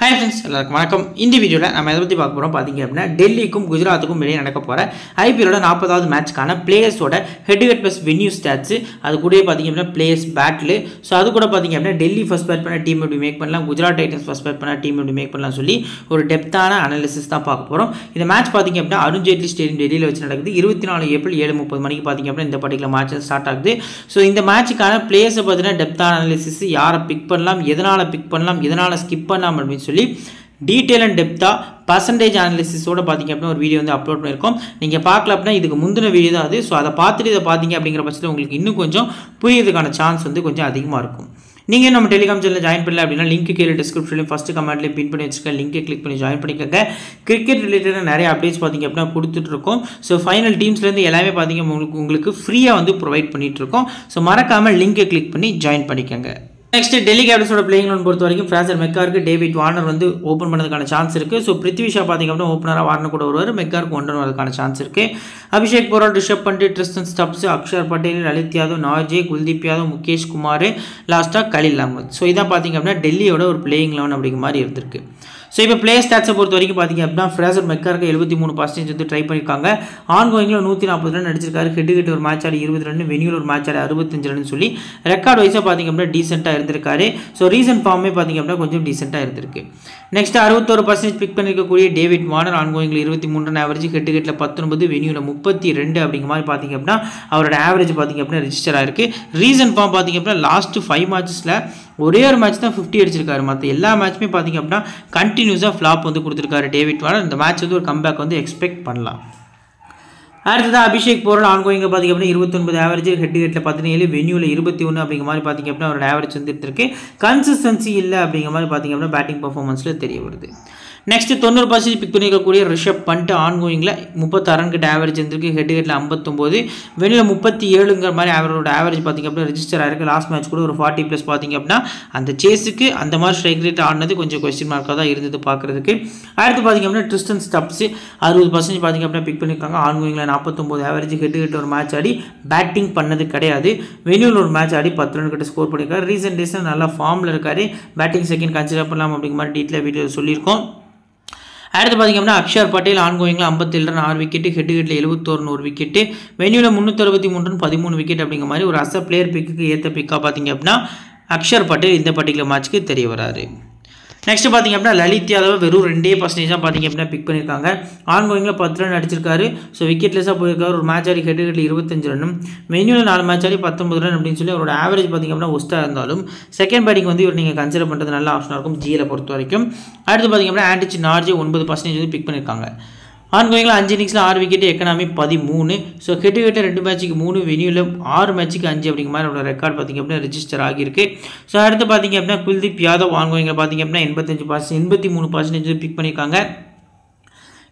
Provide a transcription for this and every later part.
Hi friends, எல்லாருக்கும் வணக்கம். இந்த வீடியோல நம்ம எதை பத்தி பார்க்க போறோம் பாத்தீங்க அப்படினா டெல்லிக்கும் குஜராத்துக்கும் இடையே நடக்க போற ஐபிஎல்லோட 40வது மேட்ச்க்கான பிளேயர்ஸோட head to head plus venue stats அது கூடவே பாத்தீங்க அப்படினா பிளேயர்ஸ் பேட்டில் சோ அது கூட பாத்தீங்க அப்படினா டெல்லி ஃபர்ஸ்ட் பேட் பண்ண டீம் எப்படி மேக் பண்ணலாம், குஜராத் டைட்டன்ஸ் ஃபர்ஸ்ட் பேட் பண்ண டீம் எப்படி மேக் பண்ணலாம் சொல்லி ஒரு டெப்தான அனாலிசிஸ் தான் பார்க்க போறோம். இந்த மேட்ச் பாத்தீங்க அப்படினா அருண் ஜேட்லி ஸ்டேடியம் டெல்லியில வச்சு நடக்குது. 24 ஏப்ரல் 7:30 மணிக்கு பாத்தீங்க அப்படினா இந்த பர்టిక్యులர் மேட்ச் ஸ்டார்ட் ஆகுது. சோ இந்த மேட்ச்க்கான பிளேயர்ஸ் பத்தின டெப்தான அனாலிசிஸ் யாரை பிக் பண்ணலாம், எதனால பிக் பண்ணலாம், எதனால ஸ்கிப் பண்ணலாம் அப்படி சொல்லி டீடைல் அண்ட் டெப்தா பர்சன்டேஜ் அனாலிசிஸோட பாத்தீங்க அப்படினா ஒரு வீடியோ வந்து அப்லோட் பண்ணிருக்கோம். நீங்க பார்க்கல அப்படினா இதுக்கு முந்தின வீடியோ தான் அது. சோ அதை பார்த்துட்டு இதை பாத்தீங்க அப்படிங்கிற பட்சத்தில் உங்களுக்கு இன்னும் கொஞ்சம் புரியறதுக்கான சான்ஸ் வந்து கொஞ்சம் அதிகமாக இருக்கும். நீங்க நம்ம டெலிகிராம் சேனல்ல ஜாயின் பண்ணல அப்படினா லிங்க் கீழே டிஸ்கிரிப்ஷன்ல ஃபர்ஸ்ட் கமெண்ட்ல பின் பண்ணி வச்சிருக்க லிங்கை கிளிக் பண்ணி ஜாயின் பண்ணிக்கங்க. கிரிக்கெட் ரிலேட்டடான நிறைய அப்டேட்ஸ் பாத்தீங்க அப்படினா கொடுத்துட்டு இருக்கோம். சோ ஃபைனல் டீம்ஸ்ல இருந்து எல்லாமே பாத்தீங்க உங்களுக்கு ஃப்ரீயா வந்து ப்ரொவைட் பண்ணிட்டு இருக்கோம். சோ மறக்காம லிங்கை கிளிக் பண்ணி ஜாயின் பண்ணிக்கங்க. நெக்ஸ்ட் டெல்லி கேபிட்டல்ஸோட பிளேயிங் லோன் பொறுத்த வரைக்கும் ஃப்ராசர் மெக்காருக்கு டேவிட் வார்னர் வந்து ஓப்பன் பண்ணதுக்கான சான்ஸ் இருக்கு. ஸோ பிருத்வி ஷா பார்த்தீங்க அப்படின்னா ஓப்பனராக வார்னர் கூட வருவார், மெக்காருக்கு ஒன்றரை வரதுக்கான சான்ஸ் இருக்கு. Abhishek Porel, Rishabh Pant, Tristan Stubbs, Axar Patel, Lalit Yadav, Nortje, Kuldeep Yadav, Mukesh Kumar, லாஸ்ட்டாக கலில் அஹ்மத். ஸோ இதான் பார்த்தீங்க அப்படின்னா டெல்லியோட ஒரு பிளேயிங் லோன் அப்படிங்கிற மாதிரி இருந்திருக்கு. ஸோ இப்போ பிளே ஸ்டாட்ஸை பொறுத்த வரைக்கும் பார்த்தீங்க அப்படின்னா ஃப்ராசர் மெக்காருக்கு 73% வந்து ட்ரை பண்ணியிருக்காங்க. ஆன்கோயிங்கில் 140 ரன் அடிச்சிருக்காரு. ஹெட் ஒரு மேட்ச் ஆடி 20 ரன், வெனியூல் ஒரு மேட்ச் ஆடி 65 ரன் சொல்லி ரெக்கார்ட் வைஸாக பார்த்தீங்க அப்படின்னா டீசெண்டாக இருந்திருக்காரு. ஸோ ரீசன்ட் ஃபார்மே பார்த்தீங்க அப்படின்னா கொஞ்சம் டீசெண்டாக இருந்திருக்கு. நெக்ஸ்ட் 61% பிக் பண்ணிருக்கக்கூடிய டேவிட் வார்னர் ஆன்கோயிங்கில் 23 ரன் ஆவரேஜ், ஹெட்டில் 19, வெனியூல 32 அப்படிங்கிற மாதிரி பார்த்தீங்க அப்படின்னா அவரோட ஆவரேஜ் பார்த்தீங்க அப்படின்னா ரெஜிஸ்டர் ஆயிருக்கு. ரீசன்ட் ஃபார்ம் பார்த்தீங்க அப்படின்னா லாஸ்ட் 5 மேட்சஸில் ஒரே ஒரு மேட்ச் தான் 50 அடிச்சிருக்காரு. மற்ற எல்லா மேட்சுமே பார்த்தீங்க அப்படின்னா கண்டினியூஸாக ஃப்ளாப் வந்து கொடுத்துருக்காரு டேவிட் வார்னர். இந்த மேட்ச் வந்து ஒரு கம்பேக் வந்து எக்ஸ்பெக்ட் பண்ணலாம். அடுத்ததான் அபிஷேக் போரால் ஆன்கோயிங்க பார்த்தீங்க அப்படின்னா 29 ஆவரேஜ், ஹெட்டில் 17, வெனியூல 21 அப்படிங்கிற மாதிரி பார்த்தீங்க அப்படின்னா அவரோட ஆவரேஜ் வந்து எடுத்திருக்கு. கன்சிஸ்டன்சி இல்லை அப்படிங்கிற மாதிரி பார்த்தீங்க அப்படின்னா பேட்டிங் பர்ஃபார்மன்ஸில் தெரிய வருது. நெக்ஸ்ட் 90% பிக் பண்ணிக்கக்கூடிய ரிஷப் பண்ட் ஆன்கோயிங்கில் 36 ரன் கிட்ட ஆவரேஜ் இருந்திருக்கு. ஹெட்டில் 59, வெனியூல 37ங்கிற மாதிரி அவரோட ஆவரேஜ் பார்த்தீங்க அப்படின்னா ரெஜிஸ்டர் ஆயிருக்கு. லாஸ்ட் மேட்ச் கூட ஒரு 40+ பார்த்தீங்க அப்படின்னா அந்த சேஸுக்கு அந்த மாதிரி ஸ்ட்ரைக் ரேட் ஆனது கொஞ்சம் கொஸ்டின் மார்க்காக தான் இருந்தது பார்க்குறதுக்கு. அடுத்து பார்த்தீங்க அப்படின்னா ட்ரிஸ்டன் ஸ்டப்ஸ் 60% பார்த்தீங்க அப்படின்னா பிக் பண்ணியிருக்காங்க. ஆன்கோயிங்கில் 49 ஆவரேஜ், ஹெட் ஒரு மேட்ச் ஆடி பேட்டிங் பண்ணது கிடையாது. வெனியூல ஒரு மேட்ச் ஆடி 10 ரன் கிட்ட ஸ்கோர் பண்ணியிருக்காரு. ரீசெண்ட் டேஸில் நல்லா ஃபார்மில் இருக்காரு. பேட்டிங் செகண்ட் கன்சிடர் பண்ணலாம் அப்படிங்கிற மாதிரி டீட்டெயிலாக வீடியோ சொல்லியிருக்கோம். அடுத்து பார்த்தீங்க அப்படின்னா அக்ஷர் பட்டேல் ஆன்கோயிங்கில் 57 ரன் 6 விக்கெட், ஹெட்டில் 71 1 விக்கெட், வெனியூல 363 ரன் 13 விக்கெட் அப்படிங்கிற மாதிரி ஒரு அச பிளேயர் பிக்கு ஏற்ற பிக்காக பார்த்தீங்க அப்படின்னா அக்ஷர் பட்டேல் இந்த பர்டிகுலர் மேட்ச்க்கு தெரிய வராரு. நெக்ஸ்ட் பார்த்தீங்க அப்படின்னா லலித் யாதவ் வெறும் 2% தான் பார்த்தீங்க அப்படின்னா பிக் பண்ணியிருக்காங்க. ஆன்கோயிங்கில் 10 ரன் அடிச்சிருக்காரு. ஸோ விக்கெட்லெஸ்ஸாக போயிருக்காரு. ஒரு மேட்ச் ஆடி ஹெட்டில் 25 ரன்னும், வெனியூவில் 4 மேட்ச் ஆடி 19 ரன் அப்படின்னு சொல்லி அவரோட ஆவரேஜ் பார்த்தீங்க அப்படின்னா ஒஸ்ட்டாக இருந்தாலும் செகண்ட் பேட்டிங் வந்து இவர் நீங்கள் கன்சிடர் பண்ணுறது நல்ல ஆப்ஷனாக இருக்கும் ஜியில் பொறுத்த வரைக்கும். அடுத்து பார்த்தீங்க அப்படின்னா ஆண்டிச் நார்ஜே 9% வந்து பிக் பண்ணியிருக்காங்க. ஆன்கோயிங்கில் 5 இன்னிங்ஸில் 6 விக்கெட், எக்கனாமி 13. ஸோ ஹெட்டில் 2 மேட்சுக்கு 3, வெனியூவில் 6 மேட்சுக்கு 5 அப்படிங்கிற மாதிரி அவரோட ரெக்கார்ட் பார்த்திங்க அப்படின்னா ரெஜிஸ்டர் ஆகியிருக்கு. ஸோ அடுத்து பார்த்திங்க அப்படின்னா குல்தீப் யாதவ் ஆன்கோயிங்கில் பார்த்திங்க அப்படின்னா 83% பிக் பண்ணியிருக்காங்க.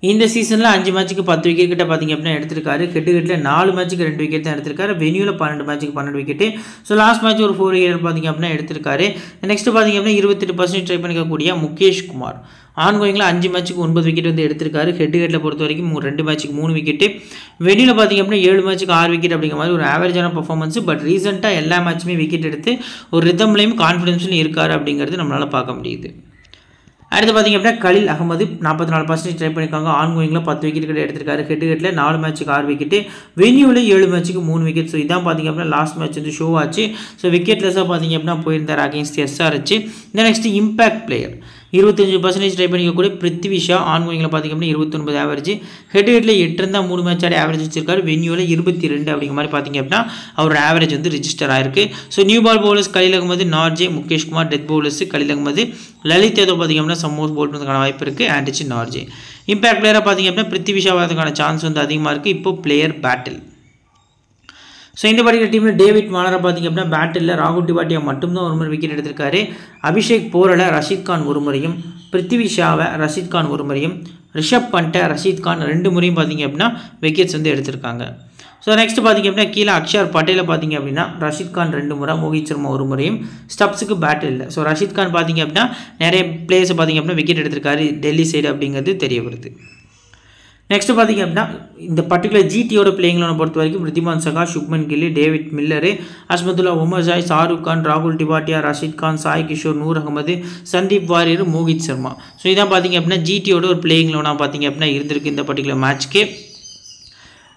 இந்த சீசனில் 5 மேட்சுக்கு 10 விக்கெட் கிட்ட பார்த்தீங்க அப்படின்னா எடுத்திருக்காரு. ஹெட்டில் 4 மேட்சுக்கு 2 விக்கெட் தான் எடுத்திருக்காரு. வெனியூவில் 12 மேட்சுக்கு 12 விக்கெட். ஸோ லாஸ்ட் மேட்ச் ஒரு 4 விக்கெட் பார்த்தீங்க அப்படின்னா எடுத்திருக்காரு. நெக்ஸ்ட் பார்த்தீங்க அப்படின்னா 28% ட்ரை பண்ணிக்கக்கூடிய முகேஷ் குமார் ஆன்கோயிங்கில் 5 மேட்சுக்கு 9 விக்கெட் வந்து எடுத்திருக்காரு. ஹெட்டில் பொறுத்த வரைக்கும் 2 மேட்சுக்கு 3 விக்கெட், வெனியூவில் பார்த்தீங்க அப்படின்னா 7 மேட்சுக்கு 6 விக்கெட் அப்படிங்கிற மாதிரி ஒரு ஆவரேஜான பர்ஃபார்மன்ஸ். பட் ரீசெண்டாக எல்லா மேட்சுமே விக்கெட் எடுத்து ஒரு ரிதம்லையும் கான்ஃபிடன்ஸ்லையும் இருக்காரு அப்படிங்கிறது நம்மளால் பார்க்க முடியுது. அடுத்து பார்த்தீங்க அப்படின்னா கலில் அஹ்மத் 44% ட்ரை பண்ணியிருக்காங்க. ஆன்கோயிங்கில் 10 விக்கெட் கிட்ட எடுத்திருக்காரு. ஹெட்டில் 4 மேட்சுக்கு 6 விக்கெட், வெனியூவில் 7 மேட்சுக்கு 3 விக்கெட். ஸோ இதான் பார்த்தீங்க அப்படின்னா லாஸ்ட் மேட்ச் வந்து ஷோ ஆச்சு. ஸோ விக்கெட்லெஸ்ஸாக பார்த்தீங்க அப்படின்னா போயிருந்தார் against SRH. Next impact player 25% try பண்ணிக்கக்கூடிய பிருத்வி ஷா ஆன்கோயிங்கில் பார்த்தீங்க அப்படின்னா 29 ஆவரேஜ், ஹெட்டில் 8 இருந்தால் 3 மேட்ச் ஆடி ஆவரேஜ் வச்சிருக்காரு. வெனியூவில் 22 அப்படிங்கிற மாதிரி பார்த்தீங்க அப்படின்னா அவரோட ஆவரேஜ் வந்து ரிஜிஸ்டர் ஆயிருக்கு. So new ball bowlers Khaleel Ahmed, Nortje, Mukesh Kumar, death bowlers Khaleel Ahmed, Lalit Yadav பார்த்தீங்க அப்படின்னா சம்மோஸ் போல் பண்ணுறதுக்கான வாய்ப்பு இருக்குது. ஆண்டிச் நார்ஜே இம்பாக்ட் பிளேயராக பார்த்தீங்க அப்படின்னா பிருத்வி ஷா வரதுக்கான சான்ஸ் வந்து அதிகமாக இருக்குது. இப்போ பிளேயர் பேட்டில். ஸோ இந்த பர்டிகுலர் டீமில் டேவிட் வார்னரை பார்த்தீங்க அப்படின்னா பேட்டில் ராகுல் டிவாட்டியா மட்டும்தான் ஒரு முறை விக்கெட் எடுத்திருக்காரு. அபிஷேக் போரலை ரஷீத் கான் ஒரு முறையும், பிருத்வி ஷாவை ரஷீத் கான் ஒரு முறையும், ரிஷப் பண்ட்டை ரஷீத் கான் 2 முறையும் பார்த்தீங்க அப்படின்னா விக்கெட்ஸ் வந்து எடுத்திருக்காங்க. ஸோ நெக்ஸ்ட் பார்த்தீங்க அப்படின்னா கீழே அக்ஷர் பட்டேலை பார்த்தீங்க அப்படின்னா ரஷீத் கான் 2 முறை, மோஹித் சர்மா ஒரு முறையும், ஸ்டப்ஸுக்கு பேட்டில் இல்லை. ஸோ ரஷீத் கான் பார்த்தீங்க அப்படின்னா நிறைய பிளேயர்ஸ் பார்த்தீங்க அப்படின்னா விக்கெட் எடுத்திருக்காரு டெல்லி சைடு அப்படிங்கிறது தெரிய வருது. நெக்ஸ்ட் பார்த்தீங்க அப்படின்னா இந்த பர்டிகுலர் ஜிடியோட பிளேயிங்ல பொறுத்த வரைக்கும் Wriddhiman Saha, Shubman Gill, David Miller, Azmatullah, Omarzai, Shahrukh Khan, ராகுல் டிவாட்டியா, ரஷீத் கான், சாய் கிஷோர், நூர் அகமது, சந்தீப் வாரியர், மோஹித் சர்மா. ஸோ இதான் பார்த்தீங்க அப்படின்னா ஜிடியோட ஒரு பிளேயிங்ல பார்த்தீங்க அப்படின்னா இருந்திருக்கு இந்த பர்டிகுலர் மேட்ச்க்கு.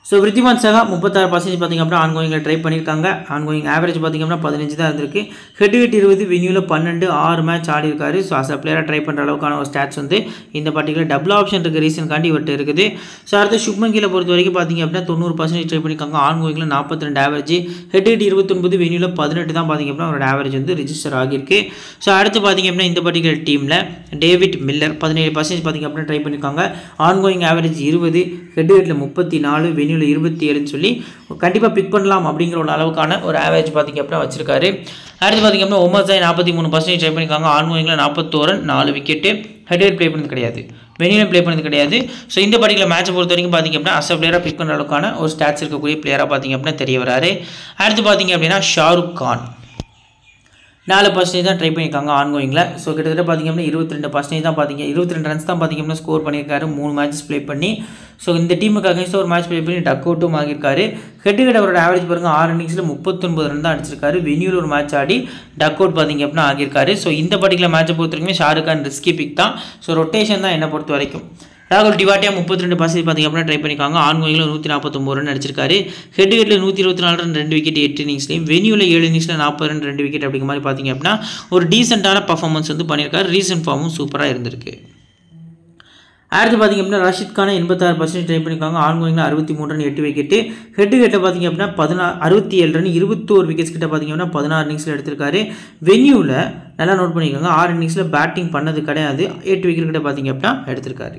ஸோ விருத்திமான் சகா 36% பார்த்திங்க அப்படின்னா ஆன்கோயிங்கில் ட்ரை பண்ணியிருக்காங்க. ஆன்கோயிங் ஆவரேஜ் பார்த்திங்க அப்படின்னா 15 தான் இருந்திருக்கு. ஹெட் 20, வென்யூவில் 12, 6 மேட்ச் ஆடி இருக்காரு. ஸோ அஸ் அ பிளேயராக ட்ரை பண்ணுற அளவுக்கான ஒரு ஸ்டாட்ஸ் வந்து இந்த பர்டிகுலர் டபுள் ஆப்ஷன் இருக்க ரீசன்காண்டி இவர்கிட்ட இருக்குது. ஸோ அடுத்து சுப்மன் கில்லை பொறுத்த வரைக்கும் பார்த்திங்க அப்படின்னா 90% ட்ரை பண்ணியிருக்காங்க. ஆன்கோயிங்கில் 42 ஆவரேஜ், ஹெட் 29, வென்யூவில் 18 தான் பார்த்திங்க அப்படின்னா அவரோட ஆவரேஜ் வந்து ரிஜிஸ்டர் ஆகியிருக்கு. ஸோ அடுத்து பார்த்திங்க அப்படின்னா இந்த பர்டிகுலர் டீமில் டேவிட் மில்லர் 17% பார்த்திங்க அப்படின்னா ட்ரை பண்ணியிருக்காங்க. ஆன்கோயிங் ஆவரேஜ் 20, ஹெட் 44, வென்யூ 27 சொல்லி கண்டிப்பாக பிக் பண்ணலாம் அப்படிங்கிற ஒரு அளவுக்கான ஒரு ஆவரேஜ் பார்த்திங்க அப்படின்னா வச்சிருக்காரு. அடுத்து பார்த்திங்க அப்படின்னா உமர் ஜாய் 43% ட்ரை பண்ணியிருக்காங்க. ஆன்கோயிங்கில் 41 ரன், 4 விக்கெட்டு, ஹெட் ப்ளே பண்ணது கிடையாது, வெனியில் ப்ளே பண்ணது கிடையாது. ஸோ இந்த பர்டிகுலர் மேட்சை பொறுத்த வரைக்கும் பார்த்திங்க அப்படின்னா அஸ் அ பிளேயராக பிக் பண்ணுற அளவுக்கான ஒரு ஸ்டாட்ஸ் இருக்கக்கூடிய பிளேயராக பார்த்திங்க அப்படின்னா தெரிய வராரு. அடுத்து பார்த்திங்க அப்படின்னா ஷாருக் கான் 4% தான் ட்ரை பண்ணியிருக்காங்க ஆன்கோயிங்கில். ஸோ கிட்டத்தட்ட பார்த்திங்க அப்படின்னா 22% தான் பார்த்திங்க 22 ரன்ஸ் தான் பார்த்திங்க அப்படின்னா ஸ்கோர் பண்ணியிருக்காரு 3 மேட்சஸ் ப்ளே பண்ணி. ஸோ இந்த டீமுக்கு அகைன்ஸ்டாக ஒரு மேட்ச் ப்ளே பண்ணி டக் அவுட்டும் ஆகியிருக்காரு. ஹெட் அவரோட ஆவரேஜ் பாருங்கள் 6 இன்னிங்ஸில் 39 ரன் தான் அடிச்சிருக்காரு. வென்யூவில் ஒரு மேட்ச் ஆடி டக் அவுட் பார்த்திங்க அப்படின்னா ஆகியிருக்காரு. ஸோ இந்த பர்டிகுலர் மேட்சை பொறுத்த வரைக்கும் ஷாருக் கான் ரிஸ்கி பிக் தான். ஸோ ரொட்டேஷன் தான் என்னை பொறுத்த வரைக்கும். ராகுல் டிவாட்டியா 32% பார்த்திங்க அப்படின்னா ட்ரை பண்ணியிருக்காங்க. ஆன்கோயிங்கில் 149 ரன் அடிச்சிருக்காரு. ஹெட்டில் 124 ரன் 2 விக்கெட் 8 இன்னிங்ஸ்லையும், வென்யூவில் 7 இன்னிங்ஸில் 40 ரன் 2 விக்கெட் அப்படிங்கிற மாதிரி பார்த்திங்க அப்படின்னா ஒரு டீசெண்டான பர்ஃபார்மன்ஸ் வந்து பண்ணியிருக்காரு. ரீசன்ட் ஃபார்மும் சூப்பராக இருந்திருக்கு. அடுத்து பார்த்திங்க அப்படின்னா ரஷீத் கானை 86% ட்ரை பண்ணியிருக்காங்க. ஆன்கோயிங்கில் 63 ரன் 8 விக்கெட்டு, ஹெட்டில் பார்த்திங்க அப்படின்னா 67 ரன் 21 விக்கெட்ஸ் கிட்ட பார்த்திங்க அப்படின்னா 16 இன்னிங்ஸில் எடுத்திருக்காரு. வென்யூவில் நல்லா நோட் பண்ணியிருக்காங்க 6 இன்னிங்ஸில் பேட்டிங் பண்ணது கிடையாது, 8 விக்கெட் கிட்ட பார்த்திங்க அப்படின்னா எடுத்திருக்காரு.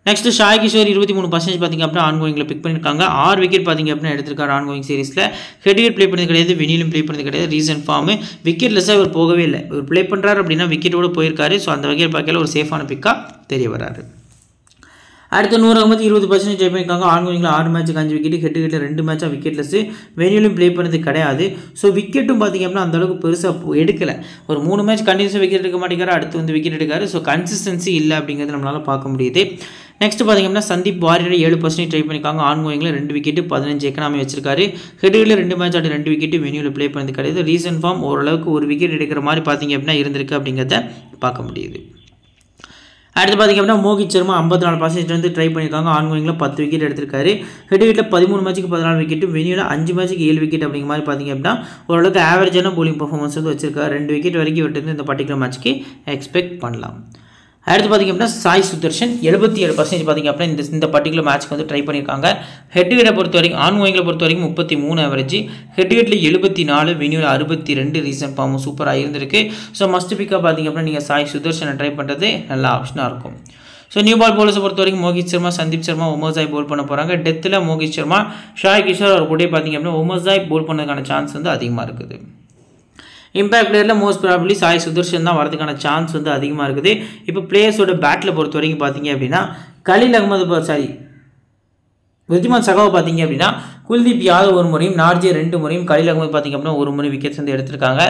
நெக்ஸ்ட் சாய் கிஷோர் 23% பார்த்திங்க அப்படின்னா ஆன்கோயிங்கில் பிக் பண்ணியிருக்காங்க. 6 விக்கெட் பார்த்திங்க அப்படின்னா எடுத்திருக்காரு ஆன்கோயிங் சீரிஸில். ஹெட் ப்ளே பண்ணது கிடையாது, வெனியிலும் ப்ளே பண்ணது கிடையாது. ரீசன்ட் ஃபார்மு விக்கெட்லெஸ்ஸாக இவர் போகவே இல்லை. இவர் ப்ளே பண்ணுறாரு அப்படின்னா விக்கெட்டோடு போயிருக்காரு. ஸோ அந்த வகையில் பார்க்கல ஒரு சேஃபான பிக்காக தெரிய வராரு. அடுத்து நூர் அகமது 20% ட்ரை பண்ணியிருக்காங்க. ஆன்கோயிங்கில் 6 மேட்ச்சுக்கு 5 விக்கெட்டு, ஹெட் 2 மேட்சாக விக்கெட்லெஸ், வெனியிலும் ப்ளே பண்ணது கிடையாது. ஸோ விக்கெட்டும் பார்த்திங்க அப்படின்னா அந்தளவுக்கு பெருசாக எடுக்கலை. ஒரு 3 மேட்ச் கண்டினியூஸாக விக்கெட் எடுக்க மாட்டேங்கிறாரு, அடுத்து வந்து விக்கெட் எடுக்காரு. ஸோ கன்சிஸ்டன்சி இல்லை அப்படிங்கிறது நம்மளால் பார்க்க முடியுது. நெக்ஸ்ட் பார்த்திங்க அப்படின்னா சந்தீப் வாரியர் 7% ட்ரை பண்ணியிருக்காங்க. ஆன்கோயிங்கில் 2 விக்கெட்டு 15 எக்கனாமி வச்சிருக்காரு. ஹெட்டில் 2 மேட்ச் ஆடி 2 விக்கெட்டு, வெனியில் ப்ளே பண்ணது கிடையாது. ரீசன்ட் ஃபார்ம் ஓரளவுக்கு ஒரு விக்கெட் எடுக்கிற மாதிரி பார்த்திங்க அப்படின்னா இருந்திருக்கு அப்படிங்கிறத பார்க்க முடியுது. அடுத்து பார்த்திங்க அப்படின்னா மோஹித் சர்மா 54% வந்து ட்ரை பண்ணியிருக்காங்க. ஆன்கோயிங்கில் 10 விக்கெட் எடுத்திருக்காரு. ஹெட்டில் 13 மேட்ச்சுக்கு 14 விக்கெட்டு, வெனியில் 5 மேட்ச்சுக்கு 7 விக்கெட் அப்படிங்கிற மாதிரி பார்த்திங்க அப்படின்னா ஓரளவுக்கு ஆவரேஜான போலிங் பர்ஃபார்மன்ஸ் வந்து வச்சிருக்காரு. 2 விக்கெட் வரைக்கும் விட்டு இந்த பர்டிகுலர் மேட்ச்க்கு எக்ஸ்பெக்ட் பண்ணலாம். அடுத்து பார்த்திங்க அப்படின்னா சாய் சுதர்ஷன் 77% பார்த்திங்க அப்படின்னா இந்த பர்டிகுலர் மேட்ச்க்கு வந்து ட்ரை பண்ணியிருக்காங்க. ஹெட் பொறுத்த வரைக்கும் ஆன்கோயிங்கில் பொறுத்த வரைக்கும் 33 ஆவரேஜ், ஹெட் 74, வெனியூவில் 62. ரீசன்ட் ஃபார்மும் சூப்பராக இருந்திருக்கு. ஸோ மஸ்ட் பிக்காக பார்த்திங்க அப்படின்னா நீங்கள் சாய் சுதர்ஷனை ட்ரை பண்ணுறது நல்ல ஆப்ஷனாக இருக்கும். ஸோ நியூ பால் போலர்ஸை பொறுத்த வரைக்கும் மோஹித் சர்மா, சந்தீப் சர்மா, உமர் ஜாய் போல் பண்ண போகிறாங்க. டெத்தில் மோஹித் சர்மா, ஷாய் கிஷோர் அவர் கூட பார்த்திங்க அப்படின்னா உமர் ஜாய் போல் பண்ணதுக்கான சான்ஸ் வந்து அதிகமாக இருக்குது. இம்பேக்ட் பிளேயரில் மோஸ்ட் ப்ராபப்லி சாய் சுதர்ஷன் தான் வரதுக்கான சான்ஸ் வந்து அதிகமாக இருக்குது. இப்போ பிளேயர்ஸோட பேட்டில் பொறுத்த வரைக்கும் பார்த்தீங்க அப்படின்னா கலீல் அகமது ரித்திமான் சகாவை பார்த்தீங்க அப்படின்னா குல்தீப் யாதவ் 1 முறையும், நார்ஜே 2 முறையும், கலீல் அகமது பார்த்தீங்க அப்படின்னா 1 முறை விக்கெட்ஸ் வந்து எடுத்திருக்காங்க.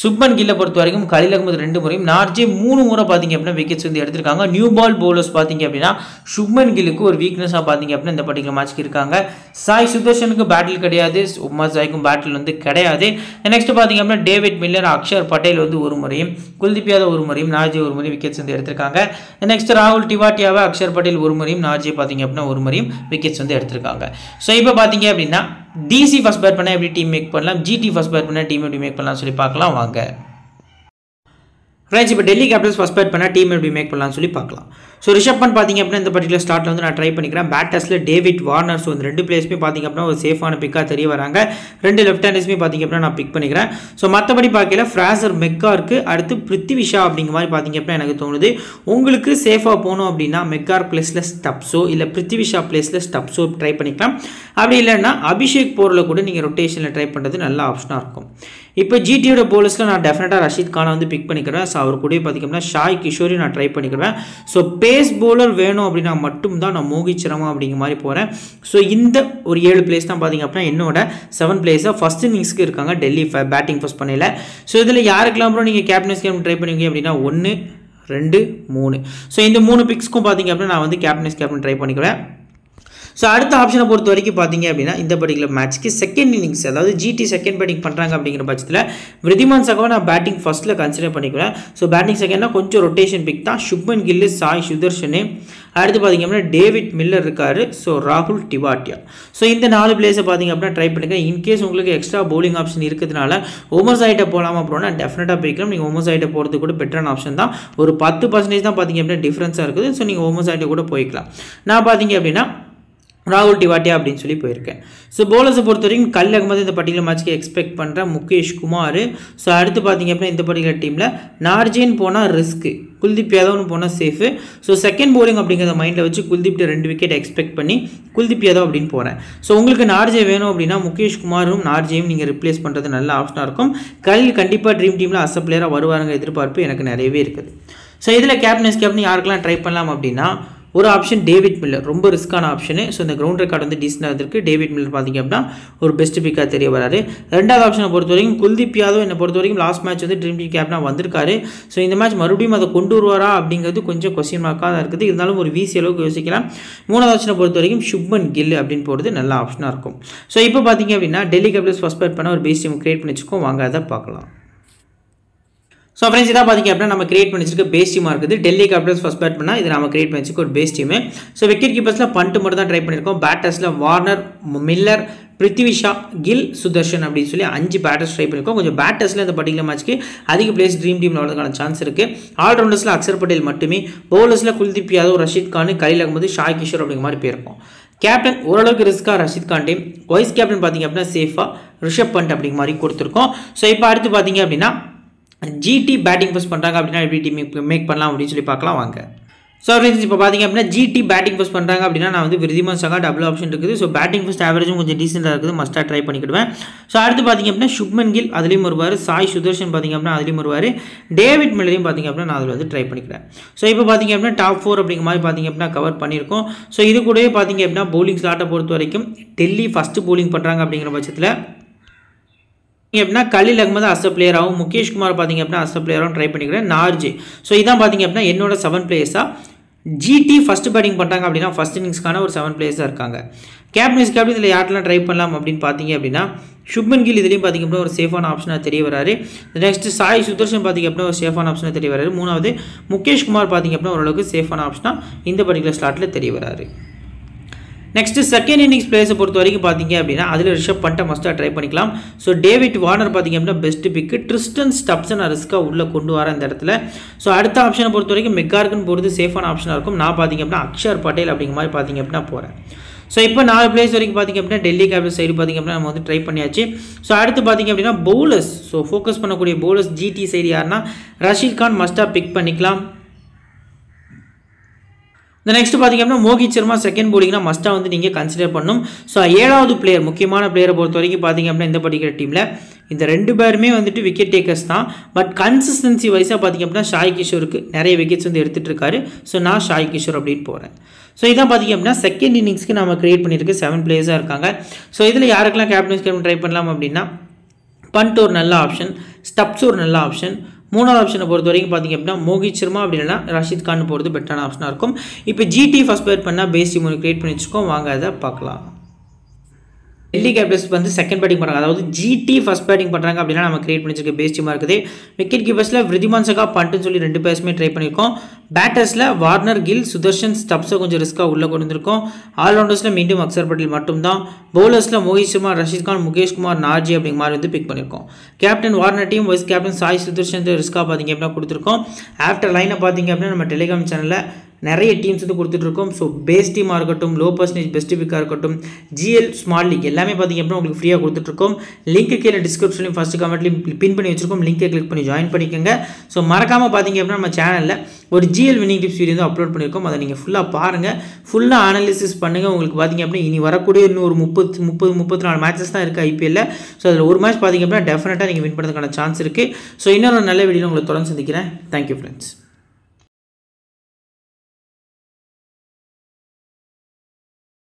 சுப்மன் கில்லை பொறுத்த வரைக்கும் கலீல் அகமது 2 முறையும், நார்ஜே 3 முறை பார்த்திங்க அப்படின்னா விக்கெட்ஸ் வந்து எடுத்திருக்காங்க. நியூ பால் பவுலர்ஸ் பார்த்திங்க அப்படின்னா சுப்மன் கில்லுக்கு ஒரு வீக்னஸாக பார்த்திங்க அப்படின்னா இந்த பர்டிகுலர் மேட்ச்க்கு இருக்காங்க. சாய் சுதர்ஷனுக்கு பேட்டில் கிடையாது, உமர் ஜாய்க்கும் பேட்டில் வந்து கிடையாது. நெக்ஸ்ட் பார்த்திங்க அப்படின்னா டேவிட் மில்லர், அக்ஷர் பட்டேல் வந்து 1 முறையும், குல்தீப் யாதவ் 1 முறையும், நார்ஜே 1 முறை விக்கெட்ஸ் வந்து எடுத்திருக்காங்க. நெக்ஸ்ட் ராகுல் டிவாட்டியாவை, அக்ஷர் பட்டேல் 1 முறையும், நார்ஜே பார்த்திங்க அப்படின்னா 1 முறையும் விக்கெட்ஸ் வந்து எடுத்திருக்காங்க. ஸோ இப்போ பார்த்திங்க அப்படின்னா டிசி ஃபர்ஸ்ட் பேட் பண்ணால் எப்படி டீம் மேக் பண்ணலாம், ஜிடி ஃபர்ஸ்ட் பேட் பண்ணால் டீம் எப்படி மேக் பண்ணலாம் சொல்லி பார்க்கலாம் வாங்க. ஃப்ரெண்ட்ஸ் இப்போ டெல்லி கேபிட்டல்ஸ் ஃபர்ஸ்ட் பேட் பண்ணால் டீம் எப்படி மேக் பண்ணலாம்னு சொல்லி பார்க்கலாம். ஸோ ரிஷப் பண்ட் பார்த்திங்க அப்படின்னா இந்த பர்டிகுலர் ஸ்டார்ட்டில் வந்து நான் ட்ரை பண்ணிக்கிறேன். பேட்டர்ஸில் டேவிட் வார்னர். ஸோ இந்த 2 பிளேயர்ஸுமே பார்த்திங்க அப்படின்னா ஒரு சேஃபான பிக்காக தெரிய வராங்க. 2 லெஃப்ட் ஹேண்டர்ஸுமே பார்த்திங்க அப்படின்னா நான் பிக் பண்ணிக்கிறேன். ஸோ மற்றபடி பார்க்கல ஃப்ராசர் மெக்கார்க்கு அடுத்து பிருத்திவிஷா அப்படிங்கிற மாதிரி பார்த்திங்க அப்படின்னா எனக்கு தோணுது. உங்களுக்கு சேஃபாக போகணும் அப்படின்னா மெக்கார் பிளேஸில் ஸ்டப்ஸோ இல்லை பிருத்திவிஷா பிளேஸில் ஸ்டப்ஸோ ட்ரை பண்ணிக்கலாம். அப்படி இல்லைன்னா அபிஷேக் போரில் கூட நீங்கள் ரொட்டேஷனில் ட்ரை பண்ணுறது நல்ல ஆப்ஷனாக இருக்கும். இப்போ ஜிடியோட போலர்ஸில் நான் டெஃபினட்டாக ரஷீத் கானை வந்து பிக் பண்ணிக்கிறேன். ஸோ அவர் கூட பார்த்திங்கன்னா ஷாய் கிஷோரி நான் ட்ரை பண்ணிக்கிறேன். ஸோ பேஸ் போலர் வேணும் அப்படின்னா மட்டும்தான் நான் மோஹித் சர்மா அப்படிங்கிற மாதிரி போகிறேன். ஸோ இந்த ஒரு 7 பிளேஸ் தான் பார்த்திங்க அப்படின்னா என்னோட 7 பிளேஸாக ஃபஸ்ட் இன்னிங்ஸ்க்கு இருக்காங்க டெல்லி பேட்டிங் ஃபர்ஸ்ட் பண்ணல. ஸோ இதில் யாருக்கெல்லாம் அப்புறம் நீங்கள் கேப்டன்ஸ் கேம் ட்ரை பண்ணுவீங்க அப்படின்னா 1 2 3. ஸோ இந்த 3 பிக்ஸ்க்கும் பார்த்தீங்க அப்படின்னா நான் வந்து கேப்டன் ட்ரை பண்ணிக்குவேன். ஸோ அடுத்த ஆப்ஷனை பொறுத்த வரைக்கும் பார்த்தீங்க அப்படின்னா இந்த பர்டிகுலர் மேட்ச்க்கு செகண்ட் இன்னிங்ஸ் அதாவது ஜிடி செகண்ட் பேட்டிங் பண்ணுறாங்க அப்படிங்கிற பட்சத்தில் விருதிமான் சகாவை நான் பேட்டிங் ஃபர்ஸ்ட்டில் கன்சிடர் பண்ணிக்கிறேன். ஸோ பேட்டிங் செகண்ட்னா கொஞ்சம் ரொட்டேஷன் பிக் தான். சுப்மன் கில், சாய் சுதர்ஷனு, அடுத்து பார்த்தீங்க அப்படின்னா டேவிட் மில்லர் இருக்காரு. ஸோ ராகுல் டிவாட்டியா. ஸோ இந்த 4 பிளேஸை பார்த்தீங்க அப்படின்னா ட்ரை பண்ணிக்கிறேன். இன்கேஸ் உங்களுக்கு எக்ஸ்ட்ரா பவுலிங் ஆப்ஷன் இருக்கிறதுனால உமர் சாயிட்டை போகலாமா அப்படின்னா டெஃபினட்டாக போய்க்கலாம். நீங்கள் உமர் சாயிட்டை போகிறது கூட பெட்டரான ஆப்ஷன் தான். ஒரு 10% தான் பார்த்தீங்க அப்படின்னா டிஃப்ரென்ஸாக இருக்குது. ஸோ நீங்கள் உமர் சாயிட்டை கூட போய்க்கலாம். நான் பார்த்தீங்க அப்படின்னா ராகுல் டிவாட்டியா அப்படின்னு சொல்லி போயிருக்கேன். ஸோ பவுலர்ஸை பொறுத்த வரைக்கும் கல் அகமது இந்த பர்டிகுலர் மேட்ச்க்கு எக்ஸ்பெக்ட் பண்ணுறேன். முகேஷ் குமார். ஸோ அடுத்து பார்த்தீங்க அப்படின்னா இந்த பர்டிகுலர் டீமில் நார்ஜேன் போனால் ரிஸ்க்கு, குல்தீப் யாதவ்னு போனால் சேஃபு. ஸோ செகண்ட் பவுலிங் அப்படிங்கிறத மைண்டில் வச்சு குல்தீப்ட 2 விக்கெட் எக்ஸ்பெக்ட் பண்ணி குல்தீப் யாதவ் அப்படின்னு போகிறேன். ஸோ உங்களுக்கு நார்ஜே வேணும் அப்படின்னா முகேஷ் குமாரும் நார்ஜேயும் நீங்கள் ரிப்ளேஸ் பண்ணுறது நல்ல ஆப்ஷனாக இருக்கும். கல் கண்டிப்பாக ட்ரீம் டீமில் அஸ் பிளேயராக வருவாருங்க எதிர்பார்ப்பு எனக்கு நிறையவே இருக்குது. ஸோ இதில் கேப்டன் யாருக்கெல்லாம் ட்ரை பண்ணலாம் அப்படின்னா ஒரு ஆப்ஷன் டேவிட் மில்லர், ரொம்ப ரிஸ்க்கான ஆப்ஷனு. ஸோ இந்த கிரவுண்ட் ரெக்கார்டு வந்து டீசெண்டாக இருக்குது. டேவிட் மில்லர் பார்த்தீங்க அப்படின்னா ஒரு பெஸ்ட் பிக்காக தெரிய வராரு. ரெண்டாவது ஆப்ஷனை பொறுத்த வரைக்கும் குல்தீப் யாதவ் என்னை பொறுத்த வரைக்கும் லாஸ்ட் மேட்ச் வந்து ட்ரீம் டீம் கேப்டனாக வந்திருக்காரு. ஸோ இந்த மேட்ச் மறுபடியும் அதை கொண்டு வருவாரா அப்படிங்கிறது கொஞ்சம் கொஸ்டின் மார்க்காக தான் இருக்குது. இருந்தாலும் ஒரு வீசி அளவுக்கு யோசிக்கலாம். மூணாவது ஆப்ஷனை பொறுத்த வரைக்கும் சுப்மன் கில் அப்படின்னு போகிறது நல்ல ஆப்ஷனாக இருக்கும். ஸோ இப்போ பார்த்தீங்க அப்படின்னா டெல்லி கேபிட்டல்ஸ் ஃபர்ஸ்ட் பேட் பண்ண ஒரு பேஸ் டீம் கிரியேட் பண்ணி வச்சுக்கோம். வாங்க அதை பார்க்கலாம். ஸோ ஃப்ரெண்ட்ஸ் இதாக பார்த்தீங்க அப்படின்னா நம்ம கிரியேட் பண்ணி வச்சிருக்க பேஸ் டீமாக இருக்குது. டெல்லி கேபிட்டல்ஸ் ஃபர்ஸ்ட் பேட் பண்ணால் இது நம்ம கிரியேட் பண்ணி வச்சுக்க ஒரு பேஸ் டீமு. ஸோ விக்கெட் கீப்பர்ஸில் பண்ட் மட்டும் தான் ட்ரை பண்ணியிருக்கோம். பேட்டர்ஸில் வார்னர், மில்லர், பிருத்திவி ஷா, கில், சுதர்ஷன் அப்படின்னு சொல்லி 5 பேட்டர்ஸ் ட்ரை பண்ணியிருக்கோம். கொஞ்சம் பேட்டர்ஸில் இந்த பர்டிகுலர் மேட்ச்க்கு அதிக பிளேஸ் ட்ரீம் டீமில் வரதுக்கான சான்ஸ் இருக்குது. ஆல்ரவுண்டர்ஸில் அக்ஷர் பட்டேல் மட்டுமே, பவுலர்ஸில் குல்தீப் யாதவ், ரஷீத் கான், கலீல் அகமது, ஷாய் கிஷோர் அப்படிங்கிற மாதிரி போயிருக்கும். கேப்டன் ஓரளவுக்கு ரிஸ்க்காக Rashid Khan team. Vice captain பார்த்தீங்க அப்படின்னா சேஃபாக ரிஷப் பண்ட் அப்படிங்கிற மாதிரி கொடுத்துருக்கோம். ஸோ இப்போ அடுத்து பார்த்தீங்க அப்படின்னா ஜிடி பேட்டிங் ஃபர்ஸ்ட் பண்ணுறாங்க அப்படின்னா எப்படி டீம் மேக் பண்ணலாம் அப்படின்னு சொல்லி பார்க்கலாம் வாங்க. ஸோ ஃப்ரெண்ட்ஸ் இப்போ பார்த்தீங்க அப்படின்னா ஜிடி பேட்டிங் ஃபர்ஸ்ட் பண்ணுறாங்க அப்படின்னா நான் வந்து விருதிமான் சகா டபுள் ஆப்ஷன் இருக்குது. ஸோ பேட்டிங் ஃபர்ஸ்ட் ஆவரேஜும் கொஞ்சம் டீசெண்டாக இருக்குது. மஸ்ட்டாக ட்ரை பண்ணிக்கிடுவேன். ஸோ அடுத்து பார்த்தீங்க அப்படின்னா சுப்மன் கில் அதுலேயும் வருவார். சாய் சுதர்ஷன் பார்த்தீங்க அப்படின்னா அதுலேயும் வருவார். டேவிட் மில்லரையும் பார்த்தீங்க அப்படின்னா நான் அதில் வந்து ட்ரை பண்ணிக்கிறேன். ஸோ இப்போ பார்த்தீங்க அப்படின்னா டாப் 4 அப்படிங்கிற மாதிரி பார்த்தீங்க அப்படின்னா கவர் பண்ணியிருக்கோம். ஸோ இது கூடவே பார்த்தீங்க அப்படின்னா பவுலிங் ஸ்லாட்டை பொறுத்த வரைக்கும் டெல்லி ஃபஸ்ட்டு பவுலிங் பண்ணுறாங்க அப்படிங்கிற பட்சத்தில் அப்படின்னா கலீல் அகமது அஸ் பிளேயராகவும் முகேஷ் குமார் பார்த்தீங்க அப்படின்னா அஸ் பிளேயராகவும் ட்ரை பண்ணிக்கிறேன். நார்ஜே. ஸோ இதான் பார்த்தீங்க அப்படின்னா என்னோட 7 பிளேயர்ஸாக ஜிடி ஃபஸ்ட் பேட்டிங் பண்ணுறாங்க அப்படின்னா ஃபஸ்ட் இன்னிங்ஸ்க்கான ஒரு 7 பிளேயர்ஸாக இருக்காங்க. கேப்டன் இதில் யாரெல்லாம் ட்ரை பண்ணலாம் அப்படின்னு பார்த்தீங்க அப்படின்னா சுப்மன் கில் இதுலேயும் பார்த்தீங்க அப்படின்னா ஒரு சேஃபான ஆப்ஷனாக தெரிய வராரு. நெக்ஸ்ட் சாய் சுதர்ஷன் பார்த்தீங்க அப்படின்னா ஒரு சேஃபான ஆப்ஷனாக தெரிய வராரு. மூணாவது முகேஷ் குமார் பார்த்தீங்க அப்படின்னா ஓரளவுக்கு சேஃபான ஆப்ஷனாக இந்த பர்டிகுலர் ஸ்லாட்டில் தெரிய வராரு. நெக்ஸ்ட்டு செகண்ட் இன்னிங்ஸ் பிளேயர்ஸை பொறுத்த வரைக்கும் பார்த்தீங்க அப்படின்னா அதில் ரிஷப் பண்ட்டை மஸ்ட்டாக ட்ரை பண்ணிக்கலாம். ஸோ டேவிட் வார்னர் பார்த்தீங்க அப்படின்னா பெஸ்ட் பிக்கு. ட்ரிஸ்டன் ஸ்டப்ஸை ரிஸ்க்காக உள்ளே கொண்டு வர இந்த இடத்துல. ஸோ அடுத்த ஆப்ஷனை பொறுத்த வரைக்கும் மெக்கார்கன் போகிறது சேஃபான ஆப்ஷனாக இருக்கும். நான் பார்த்தீங்க அப்படின்னா அக்ஷர் பட்டேல் அப்படிங்கிற மாதிரி பார்த்தீங்க அப்படின்னா போகிறேன். ஸோ இப்போ 4 பிளேஸ் வரைக்கும் பார்த்தீங்க அப்படின்னா டெல்லி கேபிட்டல்ஸ் சைடு பார்த்தீங்க அப்படின்னா நம்ம வந்து ட்ரை பண்ணியாச்சு. ஸோ அடுத்து பார்த்தீங்க அப்படின்னா பவுலர்ஸ். ஸோ ஃபோக்கஸ் பண்ணக்கூடிய பவுலர்ஸ் ஜிடி சைடு யாருன்னா ரஷீத் கான் மஸ்ட்டாக பிக் பண்ணிக்கலாம். இந்த நெக்ஸ்ட் பார்த்தீங்க அப்படின்னா மோகித் சர்மா செகண்ட் பவுலிங்னா மஸ்ட்டாக வந்து நீங்கள் கன்சிடர் பண்ணணும். ஸோ 7வது பிளேயர் முக்கியமான பிளேயரை பொறுத்த வரைக்கும் பார்த்தீங்க அப்படின்னா இந்த பர்டிகுலர் டீமில் இந்த 2 பேருமே வந்துட்டு விக்கெட் டேக்கர்ஸ் தான். பட் கன்சிஸ்டன்சி வைஸாக பார்த்தீங்க அப்படின்னா ஷாய் கிஷோருக்கு நிறைய விக்கெட்ஸ் வந்து எடுத்துகிட்டு இருக்காரு. ஸோ நான் ஷாய் கிஷோர் அப்படின்னு போகிறேன். ஸோ இதான் பார்த்தீங்க அப்படின்னா செகண்ட் இன்னிங்ஸ்க்கு நம்ம கிரியேட் பண்ணியிருக்கு 7 பிளேயர்ஸாக இருக்காங்க. ஸோ இதில் யாருக்கெல்லாம் கேப்டன் ட்ரை பண்ணலாம் அப்படின்னா பண்ட் ஒரு நல்ல ஆப்ஷன், ஸ்டப்ஸ் ஒரு நல்ல ஆப்ஷன். மூணாவது ஆப்ஷனை பொறுத்த வரைக்கும் பார்த்தீங்க அப்படின்னா மோகித் சர்மா அப்படி இல்லைனா ரஷீத் கான் போகிறது பெட்டரான ஆப்ஷனாக இருக்கும். இப்போ ஜிடி ஃபர்ஸ்ட் பேட் பண்ணால் பேஸ் டீம் ஒன்று கிரியேட் பண்ணி வச்சுக்கோம். வாங்க அதை பார்க்கலாம். டெல்லி கேபிட்டல்ஸ் வந்து செகண்ட் பேட்டிங் பண்ணுறாங்க, அதாவது ஜிடி ஃபர்ஸ்ட் பேட்டிங் பண்ணுறாங்க அப்படின்னா நம்ம கிரியேட் பண்ணி வச்சிருக்க பேஸ் டீமாக இருக்குது. விக்கெட் கீப்பர்ஸில் விருதிமான் சகா பண்ட்டுன்னு சொல்லி 2 பேர்ஸுமே ட்ரை பண்ணியிருக்கோம். பேட்டர்ஸில் வார்னர், கில், சுதர்ஷன், ஸ்டப்ஸை கொஞ்சம் ரிஸ்க்காக உள்ளே கொண்டு வந்திருக்கோம். ஆல்ரவுண்டர்ஸில் மீண்டும் அக்ஷர் பட்டேல் மட்டும்தான். பவுலர்ஸில் மோகித் சர்மா, ரஷீத் கான், முகேஷ் குமார், நார்ஜி அப்படிங்கிற மாதிரி வந்து பிக் பண்ணியிருக்கோம். Captain Warner team, vice captain Sai Sudharsan ரிஸ்க்காக பார்த்தீங்க அப்படின்னா கொடுத்துருக்கோம். ஆஃப்டர் லைனை பார்த்தீங்க அப்படின்னா நம்ம டெலிகிராம் சேனலில் நிறைய டீம்ஸ் வந்து கொடுத்துட்ருக்கோம். ஸோ பேஸ் டீமாக இருக்கட்டும், லோ பர்சன்டேஜ் பெஸ்ட் பிக்காக இருக்கட்டும், ஜிஎல் ஸ்மால் லீக் எல்லாமே பார்த்திங்க அப்படின்னா உங்களுக்கு ஃப்ரீயாக கொடுத்துட்ருக்கோம். லிங்க்கு கீழே டிஸ்கிரிப்ஷன்லையும் ஃபஸ்ட்டு கமெண்ட்லையும் பின் பண்ணி வச்சிருக்கோம். லிங்கை கிளிக் பண்ணி ஜாயின் பண்ணிக்கோங்க. ஸோ மறக்காமல் பார்த்திங்க அப்படின்னா நம்ம சேனலில் ஒரு ஜிஎல் வினிங் டிப்ஸ் வீடியோ வந்து அப்லோட் பண்ணியிருக்கோம். அதை நீங்கள் ஃபுல்லாக பாருங்கள், ஃபுல்லாக அனாலிசிஸ் பண்ணுங்கள். உங்களுக்கு பார்த்திங்க அப்படின்னா இனி வரக்கூடிய இன்னும் ஒரு 34 மேட்சஸ் தான் இருக்குது ஐபிஎல்லில். ஸோ அதில் ஒரு மேட்ச் பார்த்திங்க அப்படின்னா டெஃபினட்டாக நீங்கள் வின் பண்ணுறதுக்கான சான்ஸ் இருக்குது. ஸோ இன்னொரு நல்ல வீடியோ உங்களை தொடர்ந்து சந்திக்கிறேன். Thank you friends.